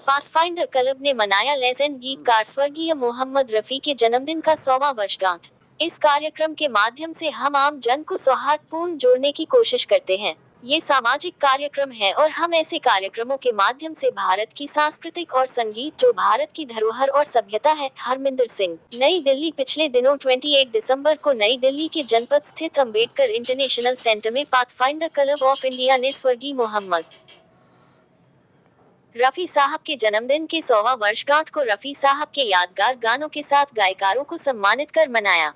Pathfinder club ने मनाया legend गीतकार स्वर्गीय मोहम्मद रफी के जन्मदिन का 100वां वर्षगांठ। इस कार्यक्रम के माध्यम से हम आम जन को सौहार्दपूर्ण जोड़ने की कोशिश करते हैं। ये सामाजिक कार्यक्रम है और हम ऐसे कार्यक्रमों के माध्यम से भारत की सांस्कृतिक और संगीत जो भारत की धरोहर और सभ्यता है। हरमिंदर सिंह, नई दिल्ली। पिछले दिनों 28 दिसंबर को नई दिल्ली के जनपद स्थित अंबेडकर इंटरनेशनल सेंटर में पाथफाइंडर क्लब ऑफ इंडिया ने स्वर्गीय मोहम्मद रफी साहब के जन्मदिन के 100वां वर्षगांठ को रफी साहब के यादगार गानों के साथ गायकारों को सम्मानित कर मनाया।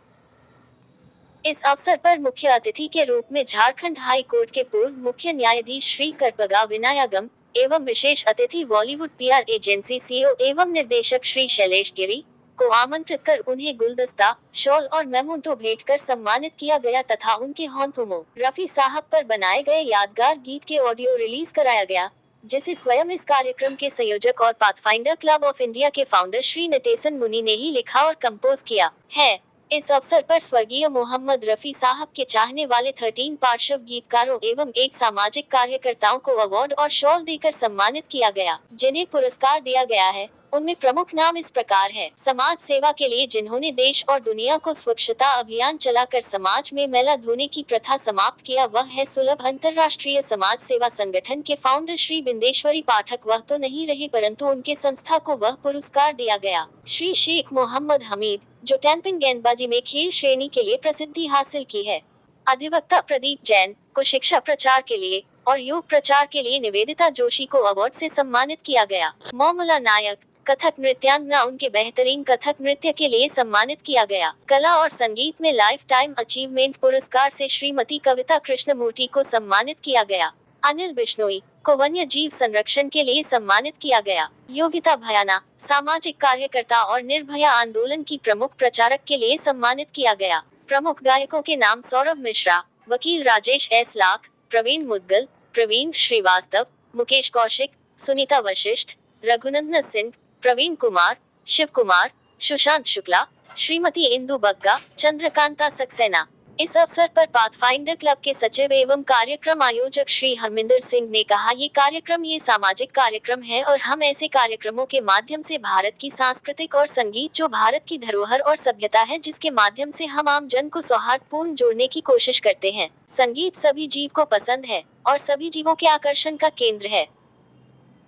इस अवसर पर मुख्य अतिथि के रूप में झारखंड हाई कोर्ट के पूर्व मुख्य न्यायाधीश श्री करपगा विनायगम एवं विशेष अतिथि बॉलीवुड पीआर एजेंसी सीईओ एवं निर्देशक श्री शैलेश गिरी को आमंत्रित कर उन्हें गुलदस्ता, शॉल और मेमोंटो भेंट कर सम्मानित किया गया तथा उनके होंठों रफी साहब पर बनाए गए यादगार गीत के ऑडियो रिलीज कराया गया, जिसे स्वयं इस कार्यक्रम के संयोजक और पाथफाइंडर क्लब ऑफ इंडिया के फाउंडर श्री नटेसन मुनि ने ही लिखा और कंपोज किया है। इस अवसर पर स्वर्गीय मोहम्मद रफी साहब के चाहने वाले 13 पार्श्व गीतकारों एवं एक सामाजिक कार्यकर्ताओं को अवार्ड और शॉल देकर सम्मानित किया गया। जिन्हें पुरस्कार दिया गया है उनमें प्रमुख नाम इस प्रकार है। समाज सेवा के लिए जिन्होंने देश और दुनिया को स्वच्छता अभियान चलाकर समाज में मैला धोने की प्रथा समाप्त किया वह है सुलभ अंतर्राष्ट्रीय समाज सेवा संगठन के फाउंडर श्री बिंदेश्वरी पाठक। वह तो नहीं रहे परंतु उनके संस्था को वह पुरस्कार दिया गया। श्री शेख मोहम्मद हमीद जो टेनपिन गेंदबाजी में खेल श्रेणी के लिए प्रसिद्धि हासिल की है। अधिवक्ता प्रदीप जैन को शिक्षा प्रचार के लिए और योग प्रचार के लिए निवेदिता जोशी को अवार्ड से सम्मानित किया गया। मोमला नायक कथक नृत्यांगना उनके बेहतरीन कथक नृत्य के लिए सम्मानित किया गया। कला और संगीत में लाइफ टाइम अचीवमेंट पुरस्कार से श्रीमती कविता कृष्णमूर्ति को सम्मानित किया गया। अनिल बिश्नोई को वन्य जीव संरक्षण के लिए सम्मानित किया गया। योगिता भयाना सामाजिक कार्यकर्ता और निर्भया आंदोलन की प्रमुख प्रचारक के लिए सम्मानित किया गया। प्रमुख गायकों के नाम सौरभ मिश्रा, वकील राजेश एस लाख, प्रवीण मुद्गल, प्रवीण श्रीवास्तव, मुकेश कौशिक, सुनीता वशिष्ठ, रघुनंदन सिंह, प्रवीण कुमार, शिव कुमार, सुशांत शुक्ला, श्रीमती इंदु बग्गा, चंद्रकांता सक्सेना। इस अवसर पर पाथफाइंडर क्लब के सचिव एवं कार्यक्रम आयोजक श्री हरमिंदर सिंह ने कहा ये सामाजिक कार्यक्रम है और हम ऐसे कार्यक्रमों के माध्यम से भारत की सांस्कृतिक और संगीत जो भारत की धरोहर और सभ्यता है जिसके माध्यम से हम आम जन को सौहार्दपूर्ण जोड़ने की कोशिश करते हैं। संगीत सभी जीव को पसंद है और सभी जीवों के आकर्षण का केंद्र है,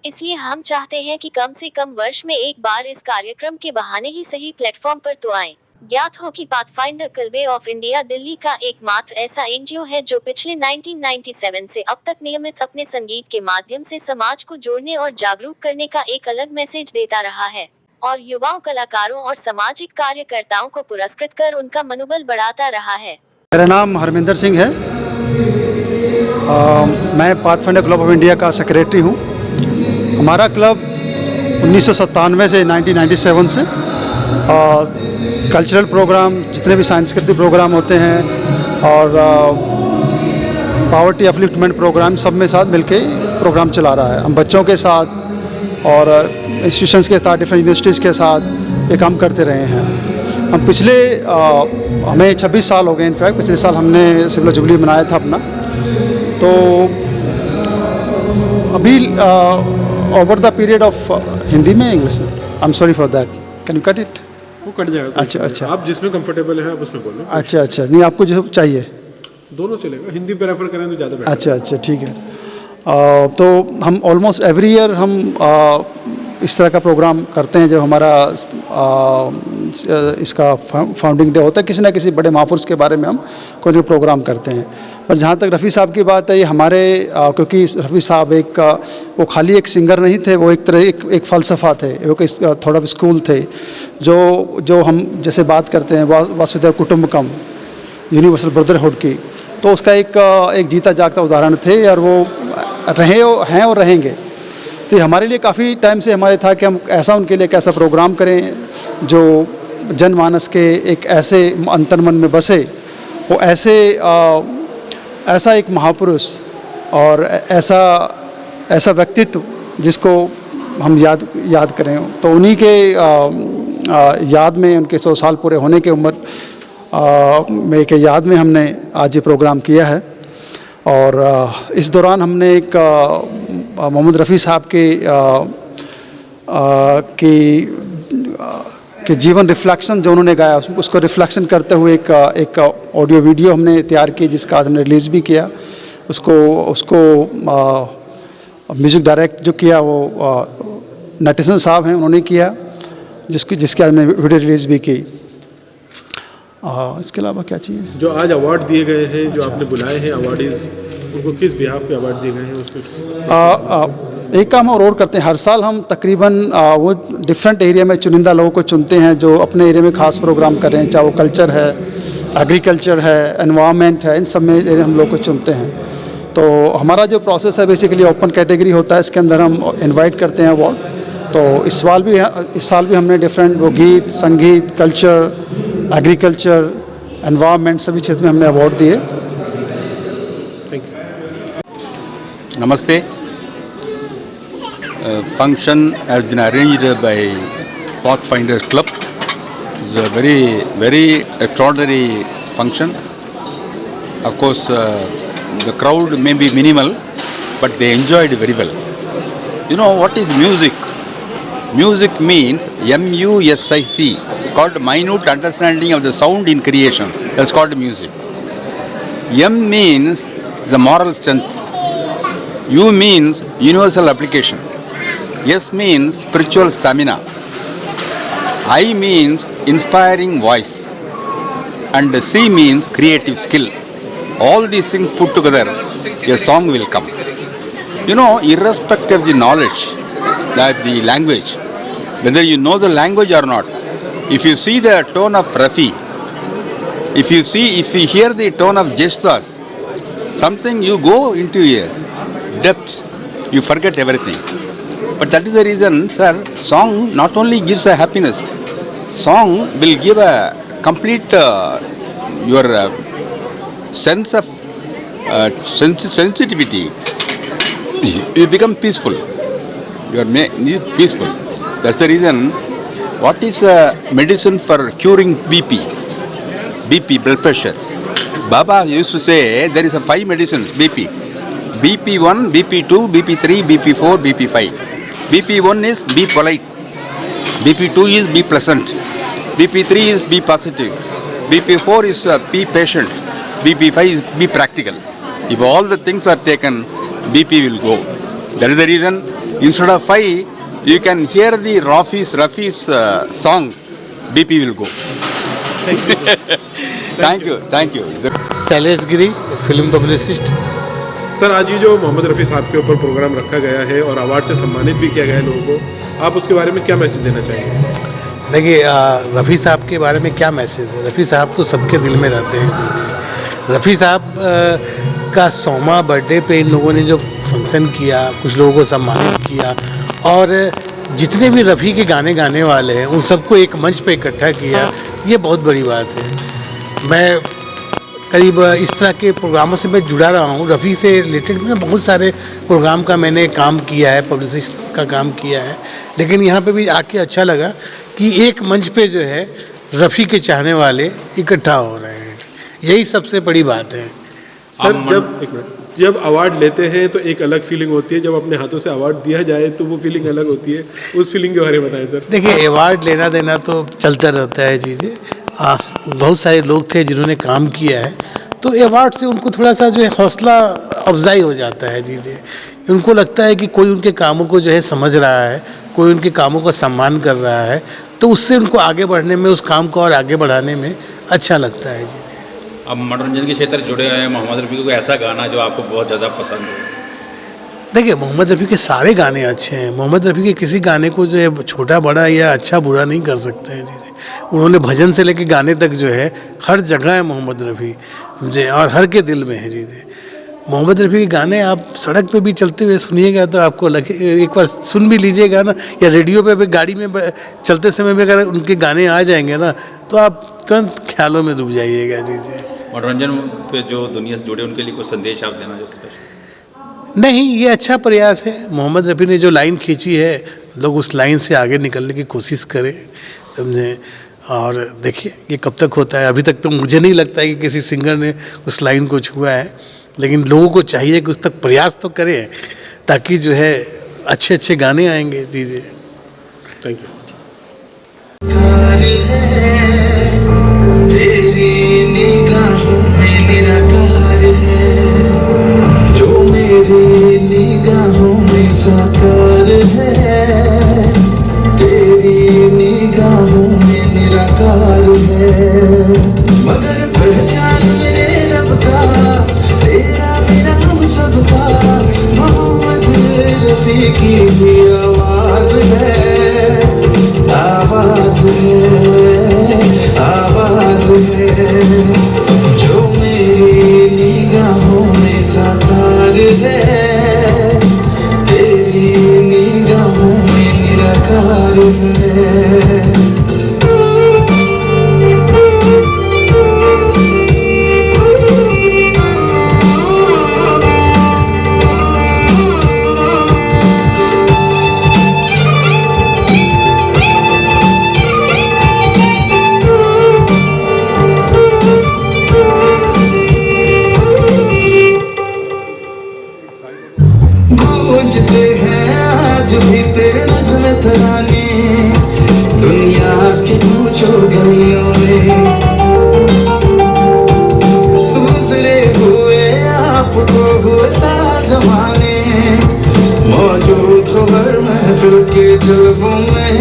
इसलिए हम चाहते हैं कि कम से कम वर्ष में एक बार इस कार्यक्रम के बहाने ही सही प्लेटफॉर्म पर तो आएं। ज्ञात हो कि pathfinder club of India Delhi का एकमात्र ऐसा एनजीओ है जो पिछले 1997 से अब तक नियमित अपने संगीत के माध्यम से समाज को जोड़ने और जागरूक करने का एक अलग मैसेज देता रहा है और युवाओं, कलाकारों और सामाजिक कार्यकर्ताओं को पुरस्कृत कर उनका मनोबल बढ़ाता रहा है। मेरा नाम हरमिंदर सिंह है। मैं पाथफाइंडर क्लब ऑफ इंडिया का सेक्रेटरी हूँ। हमारा क्लब 1997 से 1997 से कल्चरल प्रोग्राम जितने भी सांस्कृतिक प्रोग्राम होते हैं और पॉवर्टी अपलिफ्टमेंट प्रोग्राम सब में साथ मिलके प्रोग्राम चला रहा है। हम बच्चों के साथ और इंस्टीट्यूशंस के साथ, डिफरेंट यूनिवर्सिटीज़ के साथ ये काम करते रहे हैं। हम पिछले हमें 26 साल हो गए। इनफैक्ट पिछले साल हमने सिविल जुबली मनाया था अपना। तो अभी over the period of Hindi में, इंग्लिश में, I am sorry for that, can you cut it? वो कट जाएगा। अच्छा, आप जिसमें कंफर्टेबल है आप उसमें बोलो। अच्छा, नहीं आपको जो चाहिए दोनों चलेगा, हिंदी पे रेफर करें तो ज़्यादा बेटर। अच्छा, ठीक है। तो हम ऑलमोस्ट एवरी ईयर हम इस तरह का प्रोग्राम करते हैं। जब हमारा इसका फाउंडिंग डे होता है, किसी न किसी बड़े महापुरुष के बारे में हम कोई प्रोग्राम करते हैं। पर जहाँ तक रफ़ी साहब की बात है, ये हमारे क्योंकि रफ़ी साहब वो खाली एक सिंगर नहीं थे, वो एक तरह एक फ़लसफ़ा थे, वो थोड़ा स्कूल थे जो हम जैसे बात करते हैं वसुधैव कुटुंबकम, यूनिवर्सल ब्रदरहुड की, तो उसका एक जीता जागता उदाहरण थे और वो हैं और रहेंगे। तो हमारे लिए काफ़ी टाइम से हमारे था कि हम उनके लिए कैसा प्रोग्राम करें जो जनमानस के एक ऐसे अंतर्मन में बसे, वो ऐसा एक महापुरुष और ऐसा व्यक्तित्व जिसको हम याद करें। तो उन्हीं के याद में, उनके 100 साल पूरे होने के उम्र में के याद में हमने आज ये प्रोग्राम किया है। और इस दौरान हमने एक मोहम्मद रफ़ी साहब के कि जीवन रिफ्लेक्शन जो उन्होंने गाया उसको रिफ्लेक्शन करते हुए एक ऑडियो वीडियो हमने तैयार की, जिसका आज हमने रिलीज़ भी किया। उसको म्यूज़िक डायरेक्ट जो किया वो नटेशन साहब हैं, उन्होंने किया, जिसके आज हमने वीडियो रिलीज़ भी की। इसके अलावा क्या चाहिए? जो आज अवार्ड दिए गए हैं, जो आपने बुलाए हैं अवार्डीज, उनको किस बिहाफ पे अवार्ड दिए गए हैं उसको? एक काम और करते हैं, हर साल हम तकरीबन वो डिफरेंट एरिया में चुनिंदा लोगों को चुनते हैं जो अपने एरिया में ख़ास प्रोग्राम कर रहे हैं, चाहे वो कल्चर है, एग्रीकल्चर है, एनवायरनमेंट है, इन सब में एरिया हम लोग को चुनते हैं। तो हमारा जो प्रोसेस है बेसिकली ओपन कैटेगरी होता है, इसके अंदर हम इनवाइट करते हैं अवार्ड। तो इस साल भी हमने डिफरेंट वो गीत, संगीत, कल्चर, एग्रीकल्चर, एनवायरनमेंट सभी क्षेत्र में हमने अवार्ड दिए। Thank you. Namaste. Function has been arranged by Pathfinders Club. It's a very extraordinary function. Of course, the crowd may be minimal, but they enjoyed very well. You know what is music? Music means M-U-S-I-C, called minute understanding of the sound in creation. That's called music. M means the moral strength. U means universal application. S means spiritual stamina. I means inspiring voice. And C means creative skill. All these things put together, a song will come. You know, irrespective of the knowledge, that the language, whether you know the language or not, if you see the tone of Rafi, if you hear the tone of Jesdas, something you go into a depth, you forget everything. But that is the reason, sir, song not only gives a happiness, song will give a complete your sense of sensitivity. You become peaceful. You are peaceful. That's the reason. What is medicine for curing BP? BP, blood pressure. Baba used to say there is a 5 medicines BP. BP1, BP2, BP3, BP4, BP5. BP1 is be polite. BP2 is be pleasant. BP3 is be positive. BP4 is be patient. BP5 is be practical. If all the things are taken, BP will go. That is the reason, instead of 5, you can hear the Rafi's song, BP will go. Thank you. Shailesh Giri, film publicist. Sir, आज ये जो मोहम्मद रफ़ी साहब के ऊपर programme रखा गया है और अवार्ड से सम्मानित भी किया गया है लोगों को, आप उसके बारे में क्या मैसेज देना चाहेंगे? देखिए, रफ़ी साहब के बारे में क्या मैसेज है? रफ़ी साहब तो सबके दिल में रहते हैं। रफ़ी साहब का 100वां बर्थडे पे इन लोगों ने जो फंक्शन किया, कुछ लोगों को सम्मानित किया, और जितने भी रफ़ी के गाने गाने वाले हैं उन सबको एक मंच पे इकट्ठा किया, ये बहुत बड़ी बात है। मैं करीब इस तरह के प्रोग्रामों से मैं जुड़ा रहा हूँ। रफ़ी से रिलेटेड मैंने बहुत सारे प्रोग्राम का मैंने काम किया है, पब्लिसिस्ट का काम किया है, लेकिन यहाँ पे भी आके अच्छा लगा कि एक मंच पे जो है रफ़ी के चाहने वाले इकट्ठा हो रहे हैं। यही सबसे बड़ी बात है। सर, जब अवार्ड लेते हैं तो एक अलग फीलिंग होती है, जब अपने हाथों से अवार्ड दिया जाए तो वो फीलिंग अलग होती है। उस फीलिंग के बारे में बताएं सर। देखिए, अवार्ड लेना देना तो चलता रहता है चीज़ें। बहुत सारे लोग थे जिन्होंने काम किया है, तो अवार्ड से उनको थोड़ा सा जो है हौसला अफजाई हो जाता है चीज़ें। उनको लगता है कि कोई उनके कामों को जो है समझ रहा है, कोई उनके कामों का सम्मान कर रहा है, तो उससे उनको आगे बढ़ने में, उस काम को और आगे बढ़ाने में अच्छा लगता है जी। अब मनोरंजन के क्षेत्र से जुड़े हुए हैं, मोहम्मद रफ़ी को ऐसा गाना जो आपको बहुत ज़्यादा पसंद हो? देखिए, मोहम्मद रफ़ी के सारे गाने अच्छे हैं। मोहम्मद रफ़ी के किसी गाने को जो है छोटा बड़ा या अच्छा बुरा नहीं कर सकते हैं जी। उन्होंने भजन से लेके गाने तक जो है हर जगह है मोहम्मद रफ़ी, समझे, और हर के दिल में है जी। मोहम्मद रफ़ी के गाने आप सड़क पे भी चलते हुए सुनिएगा तो आपको लगे, एक बार सुन भी लीजिएगा ना, या रेडियो पे भी गाड़ी में चलते समय भी अगर उनके गाने आ जाएंगे ना तो आप तुरंत ख्यालों में डूब जाइएगा जी। मनोरंजन पे जो दुनिया से जुड़े उनके लिए कुछ संदेश आप देना चाहते? नहीं, ये अच्छा प्रयास है। मोहम्मद रफ़ी ने जो लाइन खींची है, लोग उस लाइन से आगे निकलने की कोशिश करें, समझे, और देखिए ये कब तक होता है। अभी तक तो मुझे नहीं लगता है कि किसी सिंगर ने उस लाइन को छुआ है, लेकिन लोगों को चाहिए कि उस तक प्रयास तो करें, ताकि जो है अच्छे अच्छे गाने आएंगे जी। Thank you. तेरी निगाहों में निराकार है, जो मेरी निगाहों में साकार है। तेरी निगाहों में निराकार है, मगर पहचान मेरे रब का, तेरा मेरा हम सबका। मोहम्मद रफी की भी आवाज है, आवाज है, आवाज है, जो मेरी निगाहों में साकार है। तेरी निगाहों में निराकार है। गूंजते हैं आज भी तेरे नगमे तराने, दुनिया की पूछो गलियों में। गुजरे हुए आपको हुए साथ जमाने, मौजूद हो हर महफिल के जलवों में।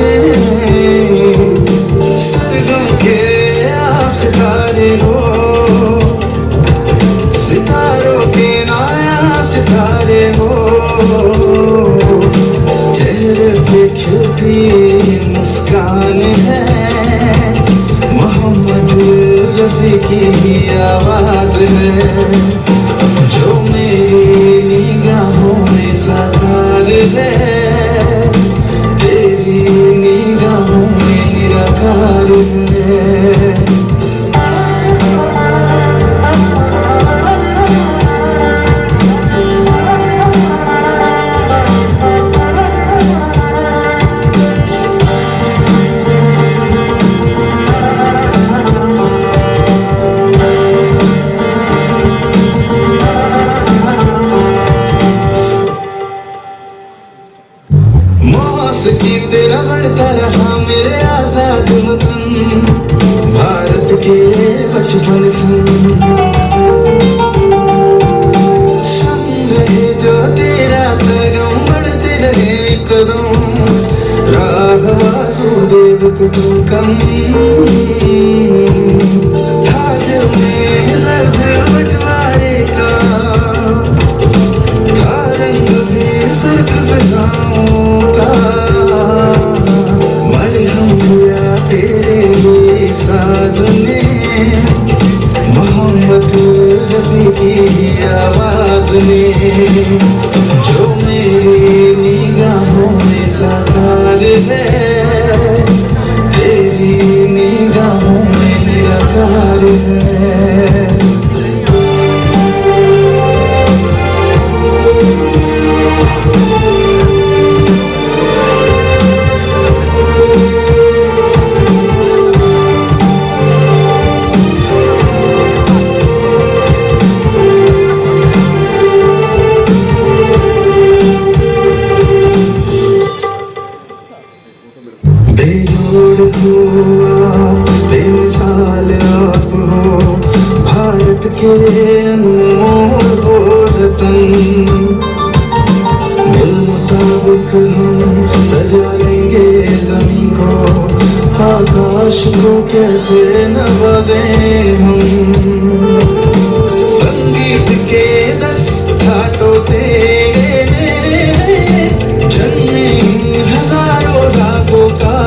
सरगम के आप सितारे हो, सितारों के नायाब सितारे हो। चेहरे पे खिलती मुस्कान है, मोहम्मद रफी की आवाज है, जो मेरी निगाहों में साकार है। तेरी निगाहों में निराकार है। मौसकी तेरा बढ़ता रहा मेरे आजाद वतन, भारत के बचपन संग रहे जो तेरा सरगम, बढ़ते रहे कदम, राह वासुदेव कुटुंबकम। था दिल में दर्द बंटवारे का, था रंग भी सुर्ख फिजाओं का। मरहम दिया तेरे ही साज में, मोहम्मद रफी की आवाज में, जो मेरी निगाहों में साकार है। तेरी निगाहों में निराकार है। बेजोड़ हो आप, बेमिसाल आप हो, भारत के अनमोल हो रतन। दिल मुताबिक हम सजा लेंगे जमीन को, आकाश को कैसे नवाजें हम। संगीत के 10 घाटों से जन्मे हजारों रागों का।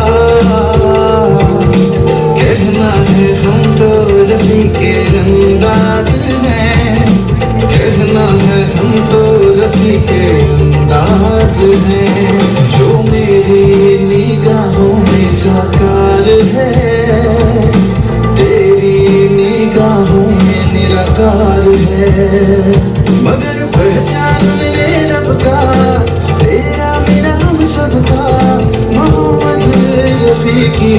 कहना है हम तो रफी के अंदाज हैं, कहना है हम तो रफी के अंदाज हैं, जो मेरी निगाहों में साकार है। तेरी निगाहों में निराकार है, मगर पहचान मेरे रब का, तेरा मेरा हम सबका। मोहम्मद रफी की